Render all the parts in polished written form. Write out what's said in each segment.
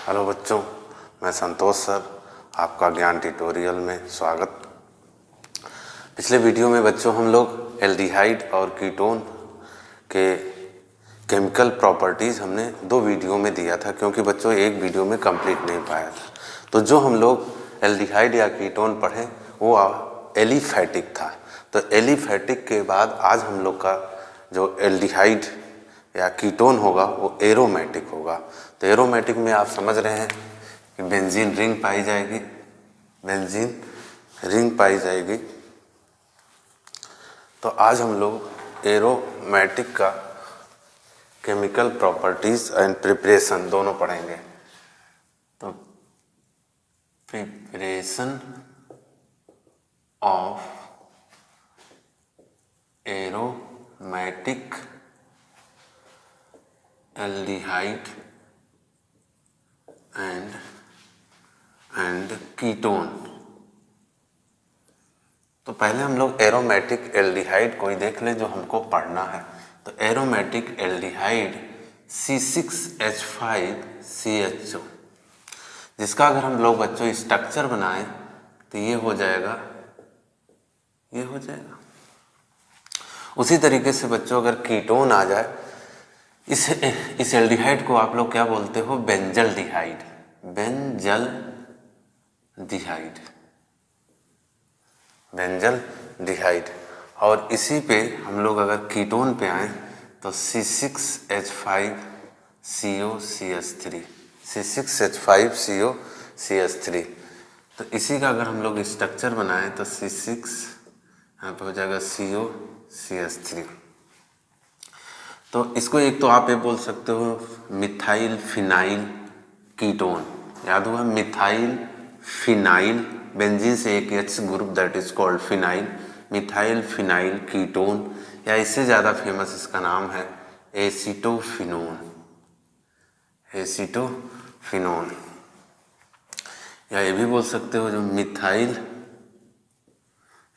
Hello बच्चों, मैं संतोष sir, आपका ज्ञान ट्यूटोरियल में स्वागत। पिछले वीडियो में बच्चों हम लोग एल्डिहाइड और कीटोन के केमिकल प्रॉपर्टीज़ हमने 2 वीडियो में दिया था, क्योंकि बच्चों एक वीडियो में कंप्लीट नहीं पाया था। तो जो हम लोग एल्डिहाइड या कीटोन पढ़े वो एलिफैटिक था। तो एलिफैटिक के बाद आज हम लोग का जो एल्डिहाइड या कीटोन होगा वो एरोमेटिक होगा। तो एरोमेटिक में आप समझ रहे हैं कि बेंजीन रिंग पाई जाएगी, बेंजीन रिंग पाई जाएगी। तो आज हम लोग एरोमेटिक का केमिकल प्रॉपर्टीज एंड प्रिपरेशन दोनों पढ़ेंगे। तो preparation of aromatic aldehyde and ketone. तो पहले हम लोग एरोमेटिक एल्डिहाइड को ही देख लें जो हमको पढ़ना है। तो एरोमेटिक एल्डिहाइड C6H5CHO, जिसका अगर हम लोग बच्चों स्ट्रक्चर बनाएं तो ये हो जाएगा। उसी तरीके से बच्चों अगर कीटोन आ जाए, इस एल्डिहाइड को आप लोग क्या बोलते हो? बेंजल डिहाइड। बेंजल डिहाइड। और इसी पे हम लोग अगर कीटोन पे आए तो C6H5COCH3। तो इसी का अगर हम लोग स्ट्रक्चर बनाएं तो C6 यहाँ पे हो जाएगा COCH3। तो इसको एक तो आप ये बोल सकते हो मिथाइल फिनाइल कीटोन। याद हुआ? मिथाइल फिनाइल, बेंजीन से एक H group, that is called phenyl, methyl phenyl ketone. या इससे ज़्यादा फेमस इसका नाम है एसीटोफिनोन। या ये भी बोल सकते हो जो मिथाइल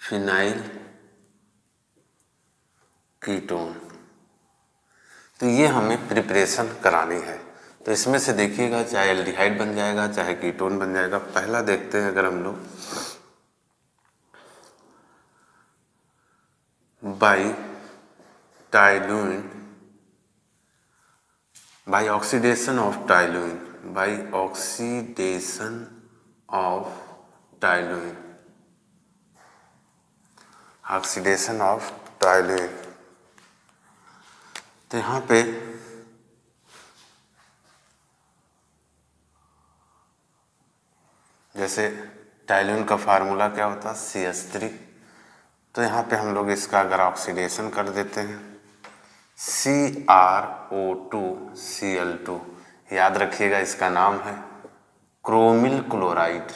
फिनाइल कीटोन। तो ये हमें प्रिपरेशन करानी है। तो इसमें से देखिएगा, चाहे एल्डिहाइड बन जाएगा चाहे कीटोन बन जाएगा। पहला देखते हैं, अगर हम लोग बाई ऑक्सीडेशन ऑफ टाइलुइन। तो यहाँ पे जैसे टाइलुइन का फार्मूला क्या होता है? CH3। तो यहाँ पे हम लोग इसका अगर ऑक्सीडेशन कर देते हैं CrO2Cl2, याद रखिएगा इसका नाम है क्रोमिल क्लोराइड।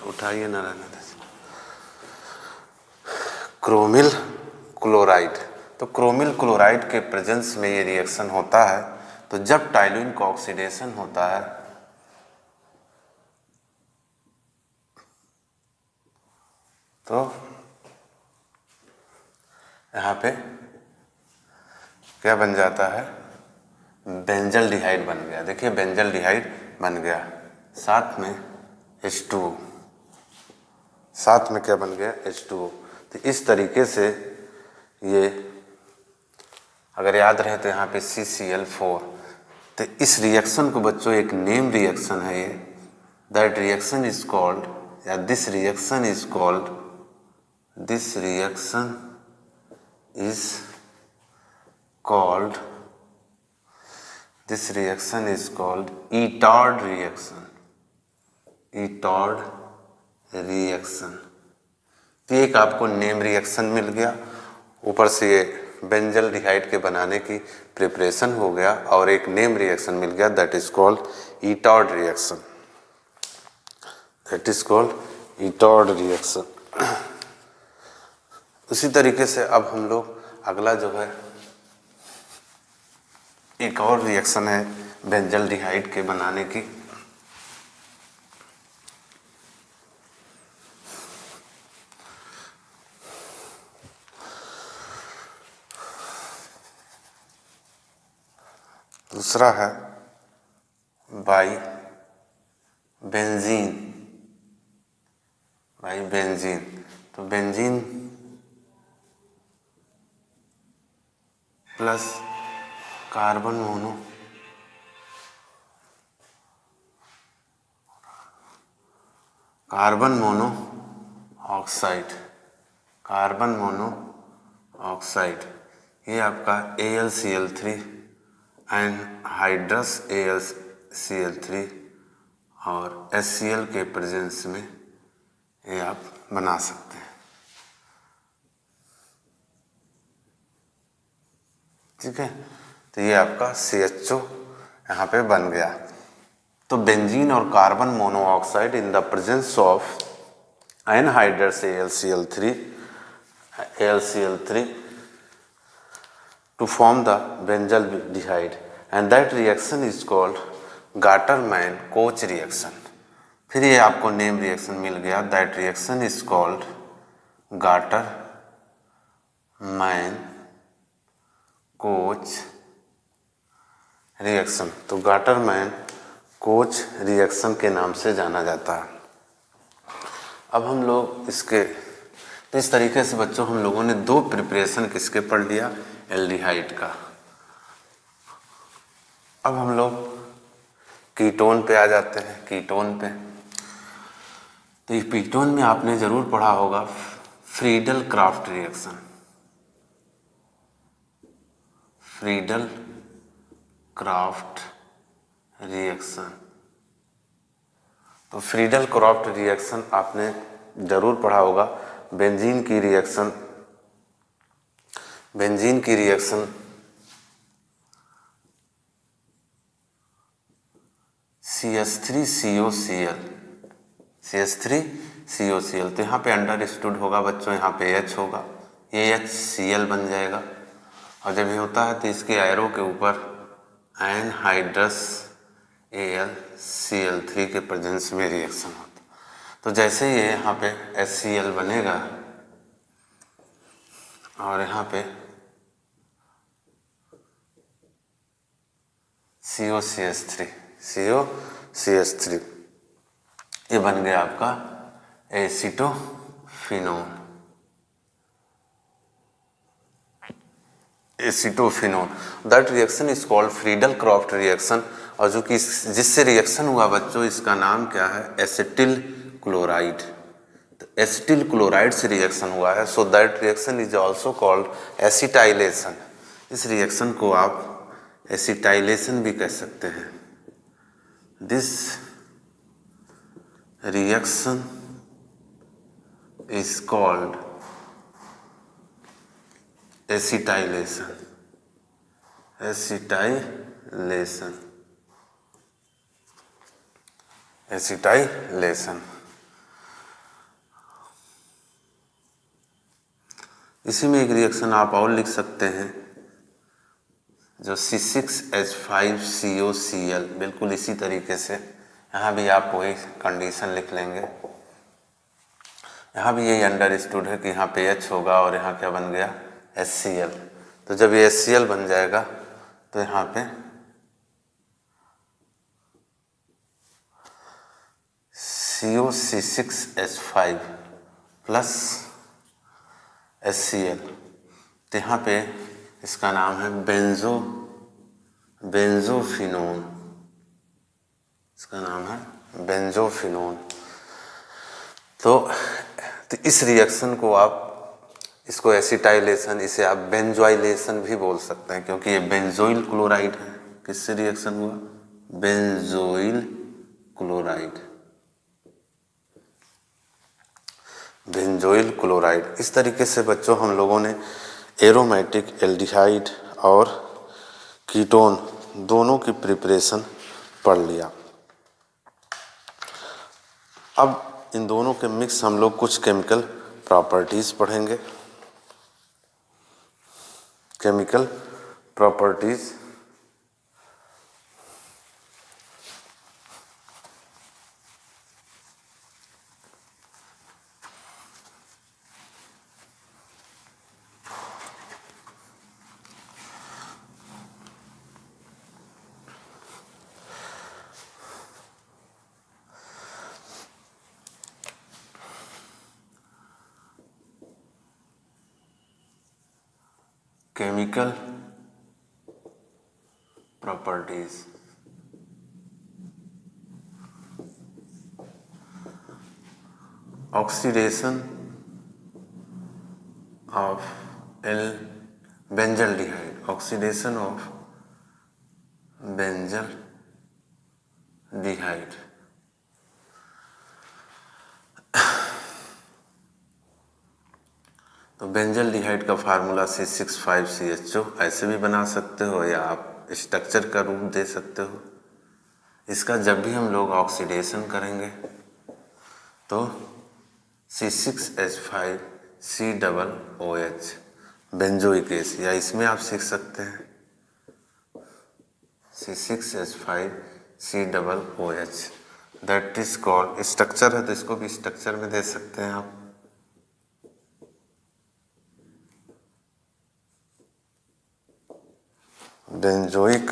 उठाइए ना, रहना क्रोमिल क्लोराइड। तो क्रोमिल क्लोराइड के प्रेजेंस में ये रिएक्शन होता है। तो जब टाइलुइन का ऑक्सीडेशन होता है तो यहाँ पे क्या बन जाता है? बेंजल डिहाइड बन गया। देखिए बेंजल डिहाइड बन गया, साथ में H2O, साथ में क्या बन गया? H2O। तो इस तरीके से ये अगर याद रहे तो यहाँ पे CCl4। तो इस रिएक्शन को बच्चों एक नेम रिएक्शन है ये, दैट रिएक्शन इज कॉल्ड, या this reaction is called Etard reaction. तो एक आपको नेम रिएक्शन मिल गया, ऊपर से ये बेंजल डिहाइड के बनाने की प्रिपरेशन हो गया, और एक नेम रिएक्शन मिल गया, that is called Etard reaction. उसी तरीके से अब हम लोग अगला जो है एक और रिएक्शन है बेंजल्डिहाइड के बनाने की। दूसरा है बाई बेंजीन। तो benzene plus carbon mono oxide, ये आपका AlCl3 एनहाइड्रस AlCl3 और HCl के प्रेजेंस में ये आप बना सकते हैं। ठीक है, तो ये आपका CHO यहाँ पे बन गया। तो बेंजीन और carbon monoxide in the presence of anhydrous AlCl3 to form the benzaldehyde and that reaction is called Gartermann-Koch reaction। फिर ये आपको नेम रिएक्शन मिल गया, that reaction is called Gattermann Koch reaction. तो गाटरमैन-कोच रिएक्शन के नाम से जाना जाता है। अब हम लोग इसके तो इस तरीके से बच्चों हम लोगों ने दो प्रिपरेशन किसके पढ़ लिया, एल्डिहाइड का। अब हम लोग कीटोन पे आ जाते हैं। कीटोन पे तो कीटोन में आपने जरूर पढ़ा होगा Friedel Crafts reaction. Friedel Crafts reaction, तो फ्रीडल क्राफ्ट रिएक्शन आपने जरूर पढ़ा होगा। बेंजीन की रिएक्शन CH3COCl, तो यहाँ पे अंडरस्टूड होगा बच्चों, यहाँ पे H होगा, ये HCl बन जाएगा। और जब ये होता है तो इसके एरो के ऊपर एनहाइड्रस AlCl3 के प्रेजेंस में रिएक्शन होता है। तो जैसे ये यहाँ पे HCl बनेगा और यहाँ पे COCH3 ये बन गया आपका acetophenone. That reaction is called Friedel Crafts reaction. और जो कि जिससे रिएक्शन हुआ बच्चों, इसका नाम क्या है, एसिटिल क्लोराइड। तो एसिटिल क्लोराइड से रिएक्शन हुआ है, so that reaction is also called acetylation. इस रिएक्शन को आप एसिटाइलेशन भी कह सकते हैं। This reaction is called acetylation। इसी में एक रिएक्शन आप और लिख सकते हैं, जो C6H5COCl, बिल्कुल इसी तरीके से यहाँ भी आप वही कंडीशन लिख लेंगे। यहाँ भी यही अंडरस्टूड है कि यहाँ पे H होगा और यहाँ क्या बन गया, HCl। तो जब ये HCl बन जाएगा तो यहाँ पे COC6H5 प्लस HCl, तो यहाँ पे इसका नाम है बेंजोफिनोन। इसका नाम है बेंजोफिनोन। तो इस रिएक्शन को आप, इसको एसिटाइलेशन, इसे आप बेंजोइलेशन भी बोल सकते हैं, क्योंकि ये बेंजोइल क्लोराइड है। किससे रिएक्शन हुआ, बेंजोइल क्लोराइड। इस तरीके से बच्चों हम लोगों ने एरोमेटिक एल्डिहाइड और कीटोन दोनों की प्रिपरेशन पढ़ लिया। अब इन दोनों के मिक्स हम लोग कुछ केमिकल प्रॉपर्टीज पढ़ेंगे। Chemical properties chemical properties. Oxidation of L benzaldehyde, oxidation of benzaldehyde. तो बेंजल्डिहाइड का फार्मूला C6H5CHO, ऐसे भी बना सकते हो या आप स्ट्रक्चर का रूप दे सकते हो। इसका जब भी हम लोग ऑक्सीडेशन करेंगे तो C6H5COOH बेंजोइक एसिड, या इसमें आप सीख सकते हैं C6H5COOH, that is called, structure है तो इसको भी स्ट्रक्चर में दे सकते हैं आप। बेंजोइक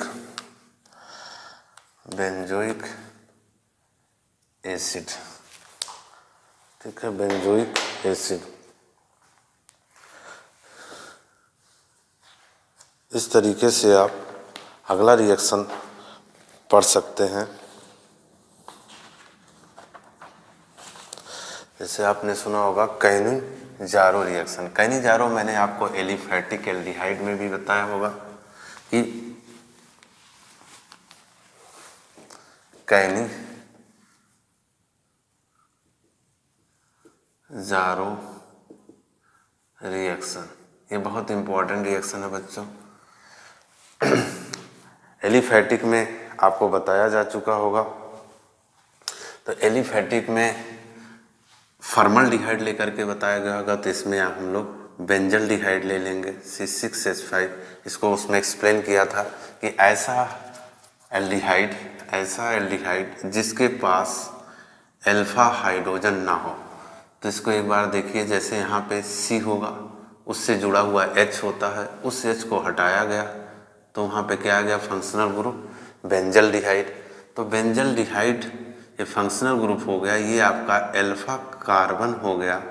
एसिड, ठीक है, बेंजोइक एसिड। इस तरीके से आप अगला रिएक्शन पढ़ सकते हैं। जैसे आपने सुना होगा कैनिजारो रिएक्शन। कैनिजारो मैंने आपको एलिफैटिक एल्डिहाइड में भी बताया होगा कि कैनिजारो रिएक्शन, ये बहुत इंपॉर्टेंट रिएक्शन है बच्चों। एलिफैटिक में आपको बताया जा चुका होगा। तो एलिफैटिक में फॉर्मल्डिहाइड लेकर के बताया गया होगा, तो इसमें हम लोग बेंजल्डिहाइड ले लेंगे C6H5। इसको उसमें एक्सप्लेन किया था कि ऐसा एल्डिहाइड जिसके पास अल्फा हाइड्रोजन ना हो। तो इसको एक बार देखिए, जैसे यहाँ पे C होगा, उससे जुड़ा हुआ H होता है, उस H को हटाया गया तो वहाँ पे क्या आ गया, फंक्शनल ग्रुप बेंजल्डिहाइड। तो बेंजल्डिहाइड ये फंक्शनल ग्रुप हो गया, ये आपका अल्फा कार्बन हो गया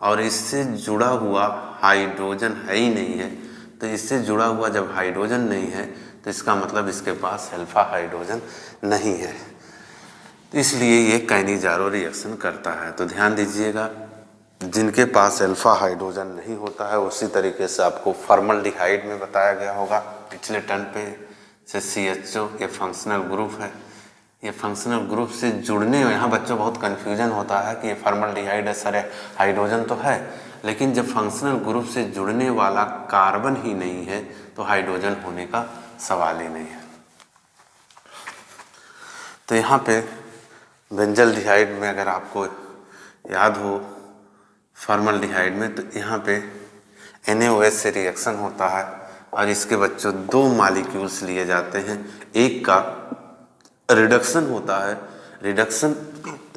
और इससे जुड़ा हुआ हाइड्रोजन है ही नहीं है। तो इससे जुड़ा हुआ जब हाइड्रोजन नहीं है तो इसका मतलब इसके पास अल्फा हाइड्रोजन नहीं है, तो इसलिए ये कैनिजारो रिएक्शन करता है। तो ध्यान दीजिएगा, जिनके पास अल्फा हाइड्रोजन नहीं होता है, उसी तरीके से आपको फॉर्मल्डिहाइड में बताया गया होगा पिछले टर्न पे से CHO ये फंक्शनल ग्रुप है। ये फंक्शनल ग्रुप से जुड़ने में यहाँ बच्चों बहुत कन्फ्यूजन होता है कि ये फॉर्मल्डिहाइड है सर, हाइड्रोजन तो है, लेकिन जब फंक्शनल ग्रुप से जुड़ने वाला कार्बन ही नहीं है तो हाइड्रोजन होने का सवाल ही नहीं है। तो यहाँ पे बेंजल्डिहाइड में अगर आपको याद हो फॉर्मल्डिहाइड में, तो यहाँ पे NaOH से रिएक्शन होता है और इसके बच्चों दो मॉलिक्यूल्स लिए जाते हैं। एक का रिडक्शन होता है। रिडक्शन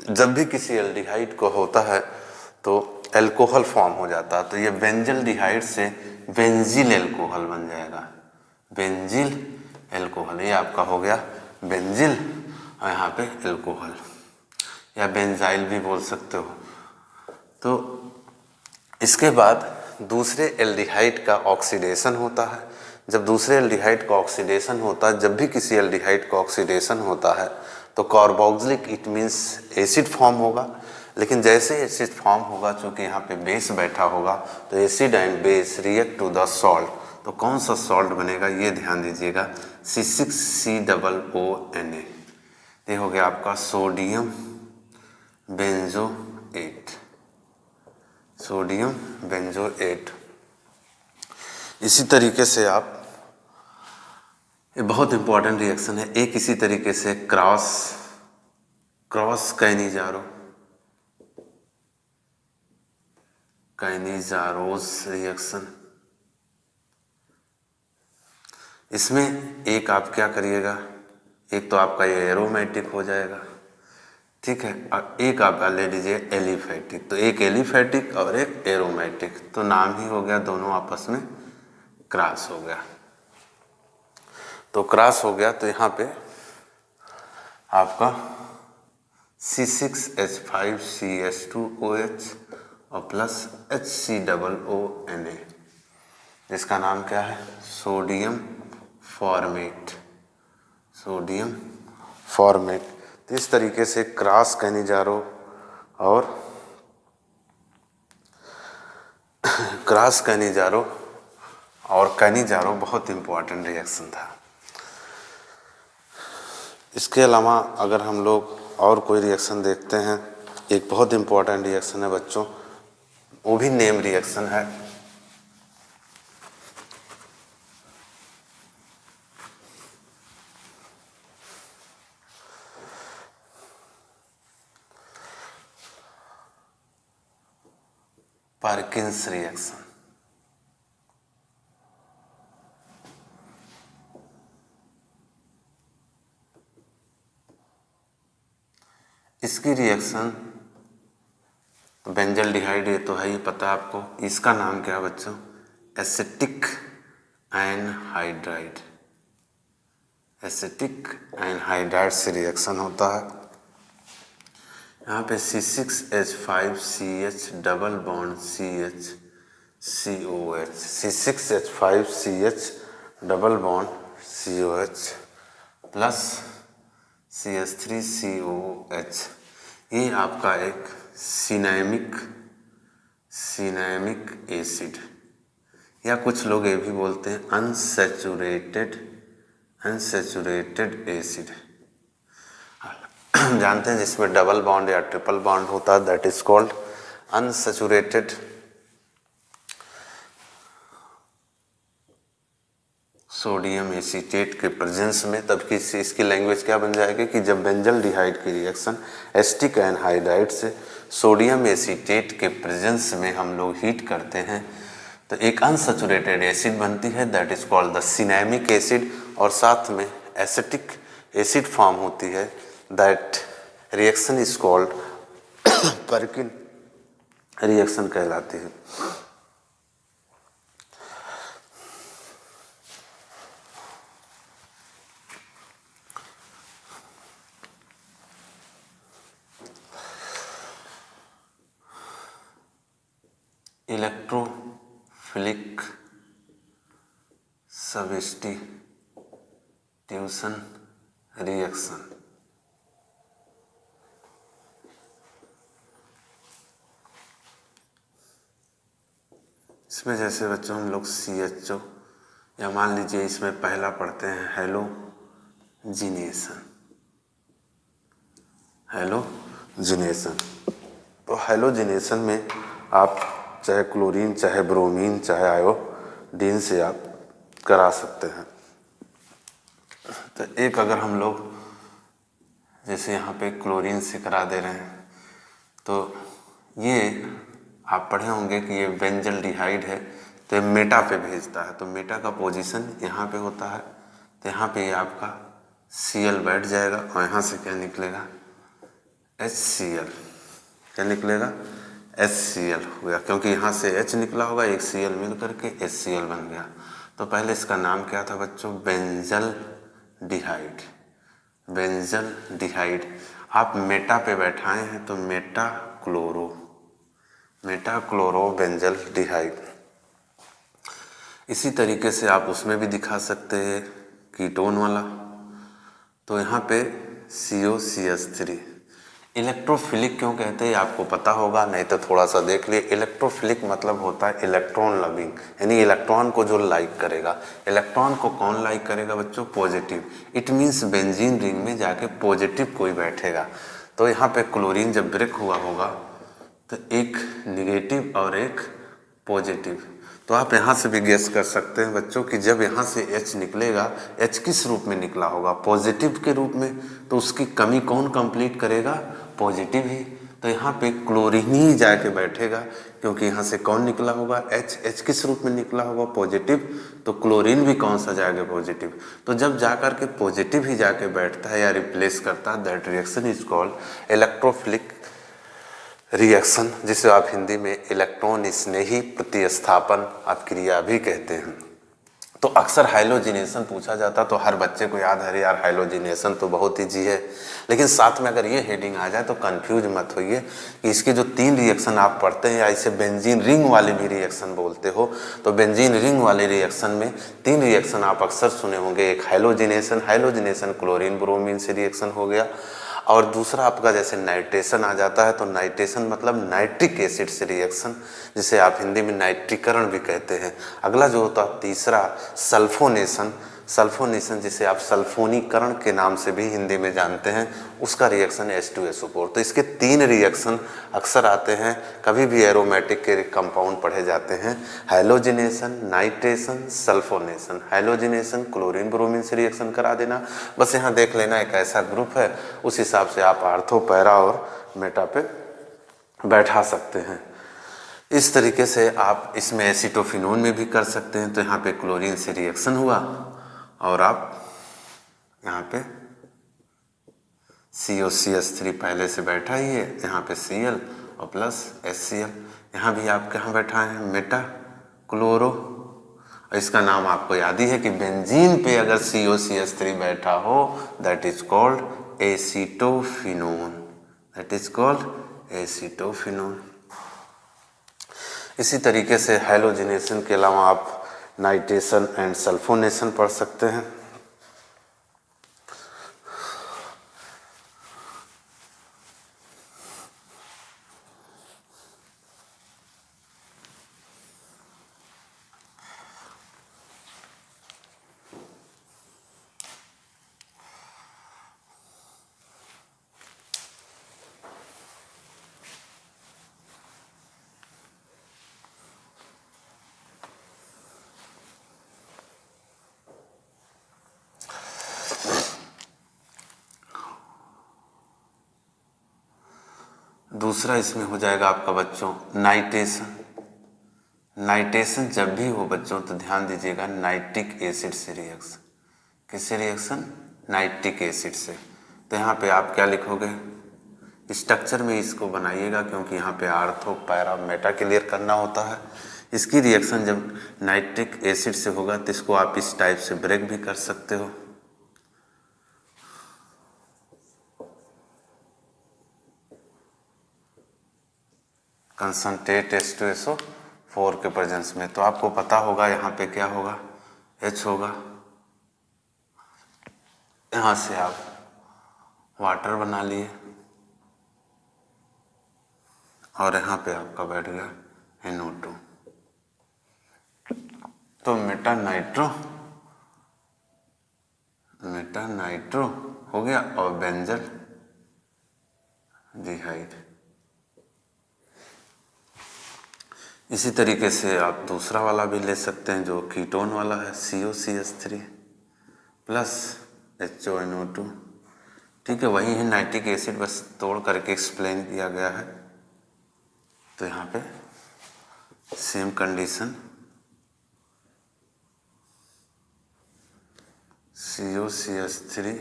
जब भी किसी एल्डिहाइड को होता है तो एल्कोहल फॉर्म हो जाता है। तो ये बेंजल्डिहाइड से बेंजील एल्कोहल बन जाएगा, बेंजील एल्कोहल, ये आपका हो गया बेंजील और यहाँ पे एल्कोहल, या बेंजाइल भी बोल सकते हो। तो इसके बाद दूसरे एल्डिहाइड का ऑक्सीडेशन होता है। जब दूसरे एल्डिहाइड का ऑक्सीडेशन होता है, जब भी किसी एल्डिहाइड का ऑक्सीडेशन होता है तो carboxylic it means acid form होगा। लेकिन जैसे एसिड फॉर्म होगा, चूँकि यहाँ पे बेस बैठा होगा, तो acid and base react to the salt. तो कौन सा सॉल्ट बनेगा ये ध्यान दीजिएगा, C6COONA, ये हो गया आपका सोडियम बेंजोएट, सोडियम बेंजोएट। इसी तरीके से आप, ये बहुत इंपॉर्टेंट रिएक्शन है, एक इसी तरीके से क्रॉस कैनिजारोज रिएक्शन। इसमें एक आप क्या करिएगा, एक तो आपका ये एरोमेटिक हो जाएगा, ठीक है, और एक आप ले लीजिए एलिफैटिक। तो एक एलिफैटिक और एक एरोमेटिक, तो नाम ही हो गया, दोनों आपस में क्रॉस हो गया। तो क्रॉस हो गया तो यहाँ पे आपका C6H5CH2OH और प्लस HCOONA, जिसका नाम क्या है, सोडियम फॉर्मेट, सोडियम फॉर्मेट। तो इस तरीके से क्रॉस कैनिजारो और क्रॉस कैनिजारो और कैनिजारो बहुत इम्पोर्टेंट रिएक्शन था। इसके अलावा अगर हम लोग और कोई रिएक्शन देखते हैं, एक बहुत इम्पोर्टेंट रिएक्शन है बच्चों, वो भी नेम रिएक्शन है। पार्किंस रिएक्शन। इसकी रिएक्शन बेंजल्डिहाइड, ये तो है ही पता है आपको। इसका नाम क्या है बच्चों, एसिटिक एनहाइड्राइड। एसिटिक एनहाइड्राइड से रिएक्शन होता है। यहाँ पे C6H5CH double bond CH C6H5CH double bond COH plus CH3COH, ये आपका एक सिनेमिक एसिड, या कुछ लोग ये भी बोलते हैं अनसैचुरेटेड एसिड। जानते हैं जिसमें डबल बॉन्ड या ट्रिपल बॉन्ड होता है, that is called unsaturated. Sodium acetate के प्रेजेंस में, तब की इसकी लैंग्वेज क्या बन जाएगी कि जब बेंजल्डिहाइड की रिएक्शन एसिटिक एनहाइड्राइड से सोडियम एसीटेट के प्रेजेंस में हम लोग हीट करते हैं तो एक अनसैचुरेटेड एसिड बनती है, that is called the cinnamic acid, और साथ में एसिटिक एसिड फॉर्म होती है, that reaction is called Perkin reaction कहलाती है। Electrophilic substitution reaction. इसमें जैसे बच्चों हम लोग CHO, या मान लीजिए इसमें पहला पढ़ते हैं हैलोजिनेशन। तो हैलोजिनेशन में आप चाहे क्लोरीन, चाहे ब्रोमीन, चाहे आयोडीन से आप करा सकते हैं। तो एक अगर हम लोग जैसे यहाँ पे क्लोरीन से करा दे रहे हैं, तो ये आप पढ़े होंगे कि ये बेंजल्डिहाइड है, तो ये मेटा पे भेजता है, तो मेटा का पोजीशन यहाँ पे होता है, तो यहाँ पे ये आपका Cl बैठ जाएगा और यहाँ से क्या निकलेगा, HCl। क्या निकलेगा, HCl हो गया, क्योंकि यहाँ से H निकला होगा, एक Cl मिल करके HCl बन गया। तो पहले इसका नाम क्या था बच्चों, बेंजल्डिहाइड। बेंजल्डिहाइड आप मेटा पे बैठाए हैं तो मेटा क्लोरो बेंजल्डिहाइड। इसी तरीके से आप उसमें भी दिखा सकते हैं कीटोन वाला। तो यहाँ पे COCH3। इलेक्ट्रोफिलिक क्यों कहते हैं आपको पता होगा, नहीं तो थोड़ा सा देख लिए। इलेक्ट्रोफिलिक मतलब होता है इलेक्ट्रॉन लविंग, यानी इलेक्ट्रॉन को जो लाइक करेगा। इलेक्ट्रॉन को कौन लाइक करेगा बच्चों, positive. It means benzene ring में जाके पॉजिटिव कोई बैठेगा। तो यहाँ पे क्लोरीन जब ब्रेक हुआ होगा तो एक निगेटिव और एक पॉजिटिव। तो आप यहाँ से भी गेस कर सकते हैं बच्चों कि जब यहाँ से H निकलेगा, H किस रूप में निकला होगा, पॉजिटिव के रूप में। तो उसकी कमी कौन कंप्लीट करेगा, पॉजिटिव ही। तो यहाँ पे क्लोरीन ही जाके बैठेगा, क्योंकि यहाँ से कौन निकला होगा, H किस रूप में निकला होगा, पॉजिटिव। तो क्लोरीन भी कौन सा जाएगा, पॉजिटिव। तो जब जाकर के पॉजिटिव ही जाके बैठता है या रिप्लेस करता है, that reaction is called electrophilic reaction, जिसे आप हिंदी में इलेक्ट्रॉन स्नेही प्रतिस्थापन आप क्रिया भी कहते हैं। तो अक्सर हाइलोजिनेशन पूछा जाता तो हर बच्चे को याद है यार हाइलोजिनेशन तो बहुत ईजी है, लेकिन साथ में अगर ये हेडिंग आ जाए तो कंफ्यूज मत होइए कि इसके जो 3 रिएक्शन आप पढ़ते हैं या इसे बेंजीन रिंग वाले भी रिएक्शन बोलते हो, तो बेंजीन रिंग वाले रिएक्शन में 3 रिएक्शन आप अक्सर सुने होंगे। एक हाइलोजिनेशन क्लोरीन ब्रोमीन से रिएक्शन हो गया, और दूसरा आपका जैसे नाइट्रेशन आ जाता है तो नाइट्रेशन मतलब नाइट्रिक एसिड से रिएक्शन, जिसे आप हिंदी में नाइट्रीकरण भी कहते हैं। अगला जो होता है तीसरा सल्फोनेशन जिसे आप सल्फोनीकरण के नाम से भी हिंदी में जानते हैं, उसका रिएक्शन H2SO4। तो इसके 3 रिएक्शन अक्सर आते हैं, कभी भी एरोमेटिक के कंपाउंड पढ़े जाते हैं, halogenation, nitration, sulphonation. Halogenation chlorine bromine से रिएक्शन करा देना, बस यहाँ देख लेना एक ऐसा ग्रुप है, उस हिसाब से आप आर्थो, पैरा और मेटा पे बैठा सकते हैं। इस तरीके से आप इसमें एसिटोफिनोन में भी कर सकते हैं। तो यहाँ पे क्लोरीन से रिएक्शन हुआ और आप यहाँ पे COCH3 पहले से बैठा ही है, यहाँ पे Cl और प्लस HCl। यहाँ भी आप कहाँ बैठा है, मेटा क्लोरो। इसका नाम आपको याद ही है कि बेंजीन पे अगर COCH3 बैठा हो that is called acetophenone, that is called acetophenone. इसी तरीके से हाइलोजिनेशन के अलावा आप नाइट्रेशन एंड सल्फोनेशन पढ़ सकते हैं। दूसरा इसमें हो जाएगा आपका बच्चों नाइट्रेशन। नाइट्रेशन जब भी हो बच्चों तो ध्यान दीजिएगा नाइट्रिक एसिड से रिएक्शन। किससे रिएक्शन? नाइट्रिक एसिड से। तो यहाँ पे आप क्या लिखोगे, स्ट्रक्चर में इसको बनाइएगा क्योंकि यहाँ पे आर्थो, पैरा, मेटा क्लियर करना होता है। इसकी रिएक्शन जब नाइट्रिक एसिड से होगा तो इसको आप इस टाइप से ब्रेक भी कर सकते हो। कंसंट्रेट H2SO4 के प्रेजेंस में। तो आपको पता होगा यहाँ पे क्या होगा, H होगा, यहाँ से आप वाटर बना लिए और यहाँ पे आपका बैठ गया NO2। तो मेटा नाइट्रो हो गया और बेंजल डिहाइड। इसी तरीके से आप दूसरा वाला भी ले सकते हैं जो कीटोन वाला है, COCH3 प्लस HONO2। ठीक है, वही है नाइट्रिक एसिड, बस तोड़ करके एक्सप्लेन किया गया है। तो यहाँ पे सेम कंडीशन, COCH3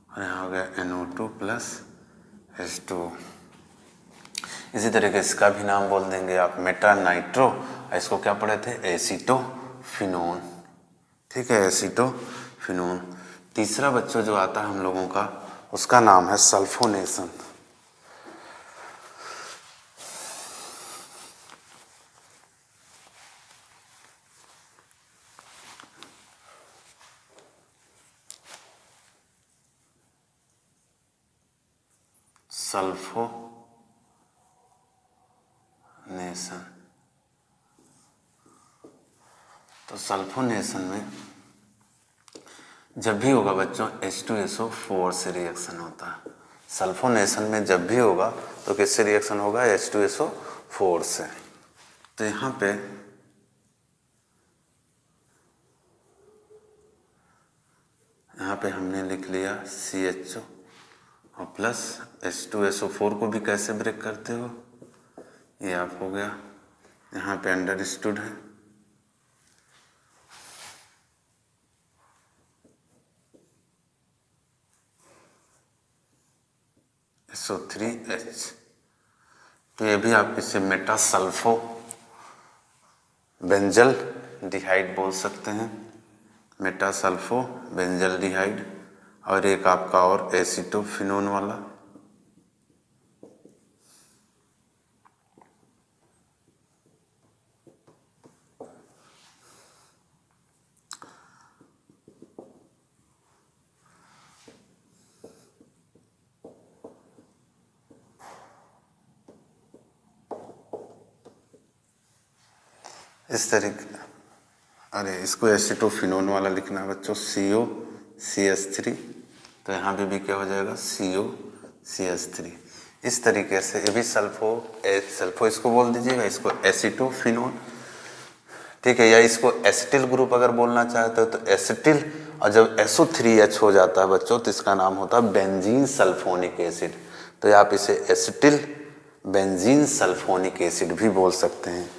और यहाँ हो गया NO2 प्लस H2। इसी तरीके से इसका भी नाम बोल देंगे आप मेटा नाइट्रो, इसको क्या पढ़े थे, एसिटोफिनोन। ठीक है, एसिटोफिनोन। तीसरा बच्चों जो आता है हम लोगों का उसका नाम है सल्फोनेशन। सल्फोनेशन। तो सल्फोनेशन में जब भी होगा बच्चों H2SO4 से रिएक्शन होता है। सल्फोनेशन में जब भी होगा तो किससे रिएक्शन होगा, H2SO4 से। तो यहाँ पे हमने लिख लिया CHO और प्लस H2SO4 को भी कैसे ब्रेक करते हो, ये आप हो गया, यहाँ पे अंडरस्टूड है। SO3H। तो ये भी आप इसे मेटा सल्फो बेंजल डिहाइड बोल सकते हैं, मेटासल्फो बेंजल डिहाइड, और एक आपका और एसीटोफिनोन वाला। इस तरीके, अरे इसको एसीटोफिनोन वाला लिखना है बच्चों, COCH3, तो यहाँ पे भी क्या हो जाएगा COCH3। इस तरीके से ये भी सल्फो इसको बोल दीजिएगा, इसको एसीटोफिनोन, ठीक है। या इसको एसिटिल ग्रुप अगर बोलना चाहते हो तो एसिटिल, और जब SO3H हो जाता है बच्चों तो इसका नाम होता है बेंजीन सल्फोनिक एसिड। तो आप इसे एसिटिल बेंजीन सल्फोनिक एसिड भी बोल सकते हैं।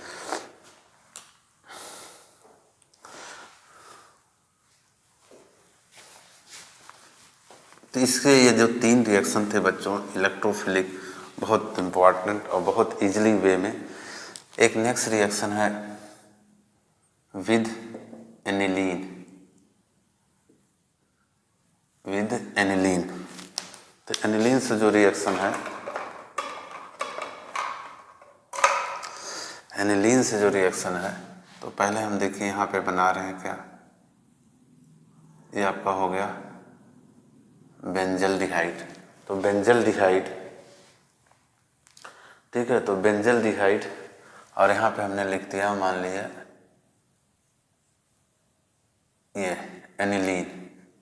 तो इसके ये जो 3 रिएक्शन थे बच्चों इलेक्ट्रोफिलिक, बहुत इम्पॉर्टेंट और बहुत इजीली वे में। एक नेक्स्ट रिएक्शन है विद एनिलीन, तो एनिलीन से जो रिएक्शन है, एनिलीन से जो रिएक्शन है, तो पहले हम देखिए यहाँ पे बना रहे हैं क्या, ये आपका हो गया बेंजल डिहाइड। तो बेंजल डिहाइड, ठीक है, तो बेंजल डिहाइड, और यहाँ पे हमने लिख दिया, मान लिया ये एनिलीन,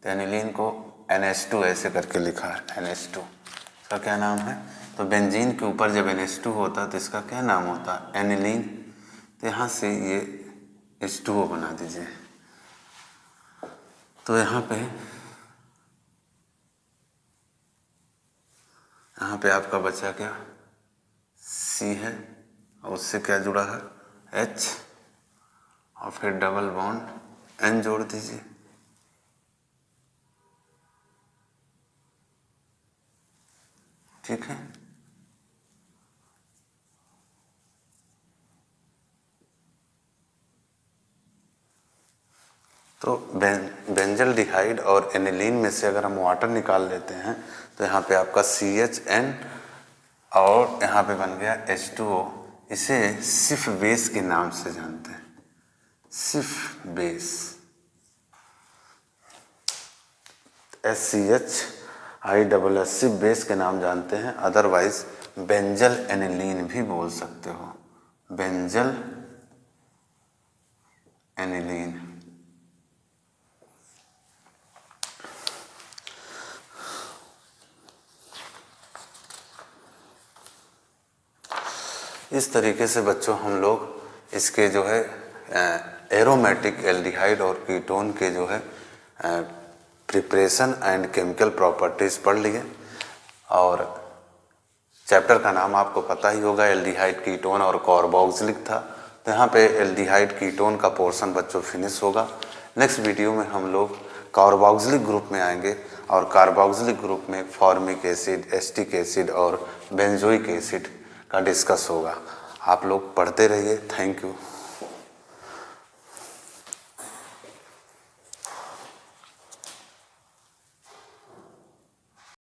तो एनिलीन को NH2 ऐसे करके लिखा है, NH2, इसका क्या नाम है। तो बेंजीन के ऊपर जब NH2 होता है तो इसका क्या नाम होता है, एनिलीन। तो यहाँ से ये H2O बना दीजिए। तो यहाँ पे आपका बचा क्या, C है, और उससे क्या जुड़ा है H, और फिर डबल बॉन्ड N जोड़ दीजिए। ठीक है, तो बेंजल डिहाइड और एनिलीन में से अगर हम वाटर निकाल लेते हैं तो यहाँ पे आपका CHN, और यहाँ पे बन गया H2O। इसे सिफ बेस के नाम से जानते हैं, सिफ बेस, SCHI सिफ बेस के नाम जानते हैं। अदरवाइज बेंजल एनिलीन भी बोल सकते हो, बेंजल एनिलीन। इस तरीके से बच्चों हम लोग इसके जो है एरोमेटिक एल्डिहाइड और कीटोन के जो है प्रिपरेशन एंड केमिकल प्रॉपर्टीज पढ़ लिए। और चैप्टर का नाम आपको पता ही होगा, एल्डिहाइड कीटोन और कार्बोक्सिलिक था। तो यहाँ पे एल्डिहाइड कीटोन का पोर्शन बच्चों फिनिश होगा। नेक्स्ट वीडियो में हम लोग कार्बोक्सिलिक ग्रुप में आएंगे, और कार्बोक्सिलिक ग्रुप में फॉर्मिक एसिड, एस्टिक एसिड और बेंजोइक एसिड का डिस्कस होगा। आप लोग पढ़ते रहिए। Thank you.